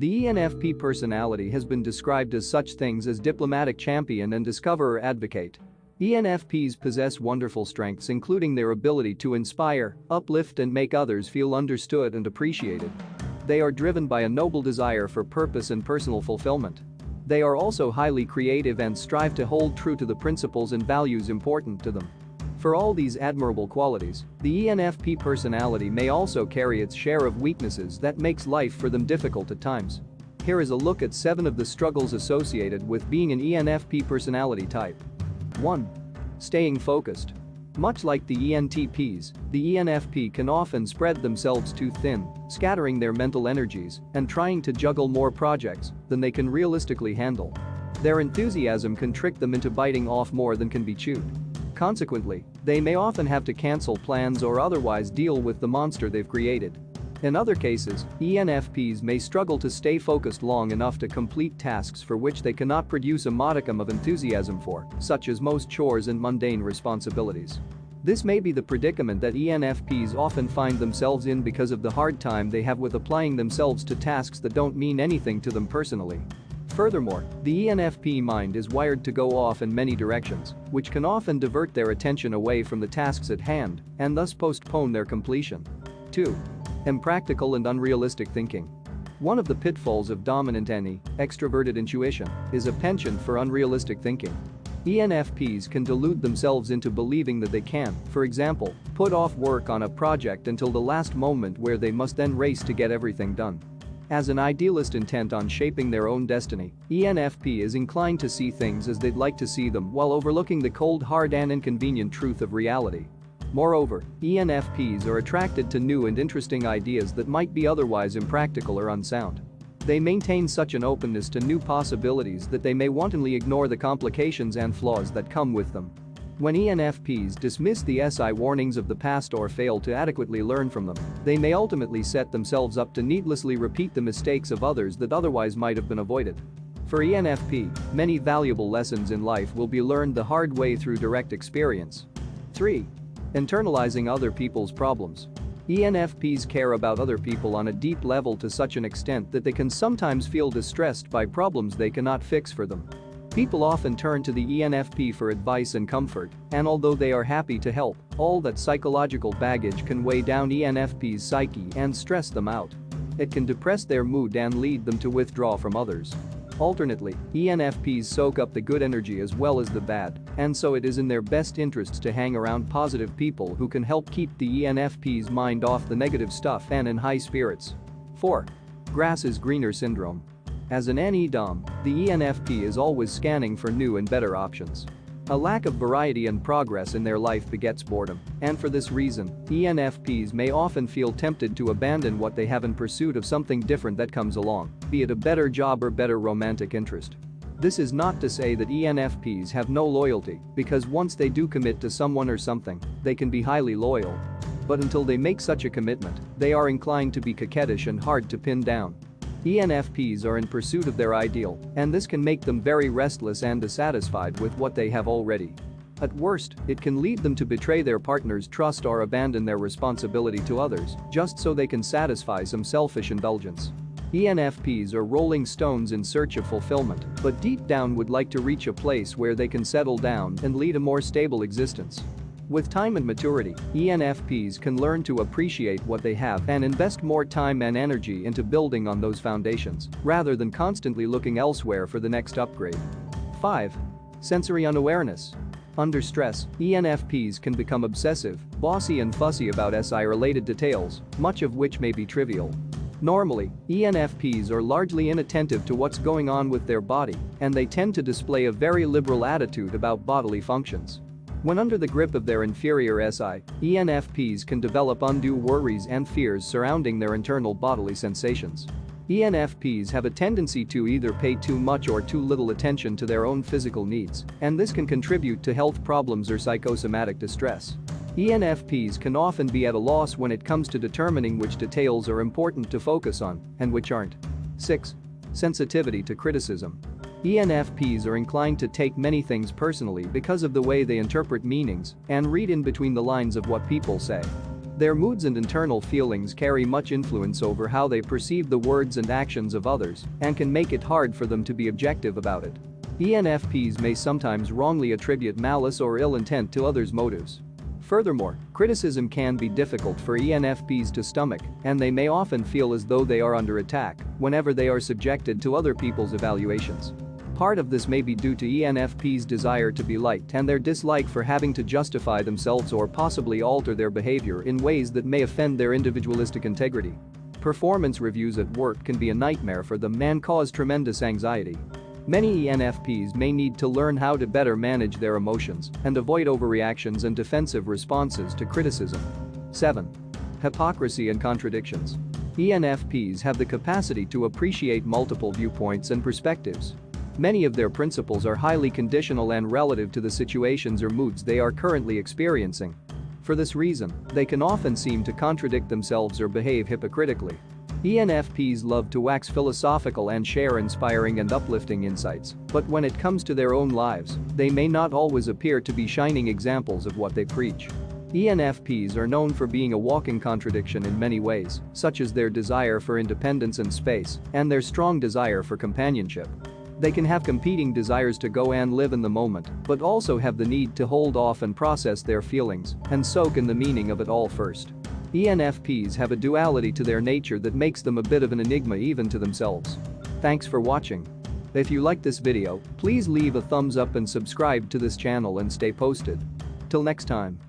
The ENFP personality has been described as such things as diplomatic champion and discoverer advocate. ENFPs possess wonderful strengths, including their ability to inspire, uplift and make others feel understood and appreciated. They are driven by a noble desire for purpose and personal fulfillment. They are also highly creative and strive to hold true to the principles and values important to them. For all these admirable qualities, the ENFP personality may also carry its share of weaknesses that makes life for them difficult at times. Here is a look at 7 of the struggles associated with being an ENFP personality type. 1. Staying focused. Much like the ENTPs, the ENFP can often spread themselves too thin, scattering their mental energies and trying to juggle more projects than they can realistically handle. Their enthusiasm can trick them into biting off more than can be chewed. Consequently, they may often have to cancel plans or otherwise deal with the monster they've created. In other cases, ENFPs may struggle to stay focused long enough to complete tasks for which they cannot produce a modicum of enthusiasm for, such as most chores and mundane responsibilities. This may be the predicament that ENFPs often find themselves in because of the hard time they have with applying themselves to tasks that don't mean anything to them personally. Furthermore, the ENFP mind is wired to go off in many directions, which can often divert their attention away from the tasks at hand and thus postpone their completion. 2. Impractical and unrealistic thinking. One of the pitfalls of dominant NE, extroverted intuition, is a penchant for unrealistic thinking. ENFPs can delude themselves into believing that they can, for example, put off work on a project until the last moment where they must then race to get everything done. As an idealist intent on shaping their own destiny, ENFP is inclined to see things as they'd like to see them while overlooking the cold, hard and inconvenient truth of reality. Moreover, ENFPs are attracted to new and interesting ideas that might be otherwise impractical or unsound. They maintain such an openness to new possibilities that they may wantonly ignore the complications and flaws that come with them. When ENFPs dismiss the SI warnings of the past or fail to adequately learn from them, they may ultimately set themselves up to needlessly repeat the mistakes of others that otherwise might have been avoided. For ENFP, many valuable lessons in life will be learned the hard way through direct experience. 3. Internalizing other people's problems. ENFPs care about other people on a deep level to such an extent that they can sometimes feel distressed by problems they cannot fix for them. People often turn to the ENFP for advice and comfort, and although they are happy to help, all that psychological baggage can weigh down ENFP's psyche and stress them out. It can depress their mood and lead them to withdraw from others. Alternately, ENFPs soak up the good energy as well as the bad, and so it is in their best interests to hang around positive people who can help keep the ENFP's mind off the negative stuff and in high spirits. 4. Grass is greener syndrome. As an NE-DOM, the ENFP is always scanning for new and better options. A lack of variety and progress in their life begets boredom, and for this reason, ENFPs may often feel tempted to abandon what they have in pursuit of something different that comes along, be it a better job or better romantic interest. This is not to say that ENFPs have no loyalty, because once they do commit to someone or something, they can be highly loyal. But until they make such a commitment, they are inclined to be coquettish and hard to pin down. ENFPs are in pursuit of their ideal, and this can make them very restless and dissatisfied with what they have already. At worst, it can lead them to betray their partner's trust or abandon their responsibility to others just so they can satisfy some selfish indulgence. ENFPs are rolling stones in search of fulfillment, but deep down would like to reach a place where they can settle down and lead a more stable existence. With time and maturity, ENFPs can learn to appreciate what they have and invest more time and energy into building on those foundations, rather than constantly looking elsewhere for the next upgrade. 5. Sensory unawareness. Under stress, ENFPs can become obsessive, bossy and fussy about SI-related details, much of which may be trivial. Normally, ENFPs are largely inattentive to what's going on with their body, and they tend to display a very liberal attitude about bodily functions. When under the grip of their inferior SI, ENFPs can develop undue worries and fears surrounding their internal bodily sensations. ENFPs have a tendency to either pay too much or too little attention to their own physical needs, and this can contribute to health problems or psychosomatic distress. ENFPs can often be at a loss when it comes to determining which details are important to focus on and which aren't. 6. Sensitivity to criticism. ENFPs are inclined to take many things personally because of the way they interpret meanings and read in between the lines of what people say. Their moods and internal feelings carry much influence over how they perceive the words and actions of others and can make it hard for them to be objective about it. ENFPs may sometimes wrongly attribute malice or ill intent to others' motives. Furthermore, criticism can be difficult for ENFPs to stomach, and they may often feel as though they are under attack whenever they are subjected to other people's evaluations. Part of this may be due to ENFPs' desire to be liked and their dislike for having to justify themselves or possibly alter their behavior in ways that may offend their individualistic integrity. Performance reviews at work can be a nightmare for them and cause tremendous anxiety. Many ENFPs may need to learn how to better manage their emotions and avoid overreactions and defensive responses to criticism. 7. Hypocrisy and contradictions. ENFPs have the capacity to appreciate multiple viewpoints and perspectives. Many of their principles are highly conditional and relative to the situations or moods they are currently experiencing. For this reason, they can often seem to contradict themselves or behave hypocritically. ENFPs love to wax philosophical and share inspiring and uplifting insights, but when it comes to their own lives, they may not always appear to be shining examples of what they preach. ENFPs are known for being a walking contradiction in many ways, such as their desire for independence and space and their strong desire for companionship. They can have competing desires to go and live in the moment, but also have the need to hold off and process their feelings and soak in the meaning of it all first. ENFPs have a duality to their nature that makes them a bit of an enigma even to themselves. Thanks for watching. If you like this video, please leave a thumbs up and subscribe to this channel and stay posted. Till next time.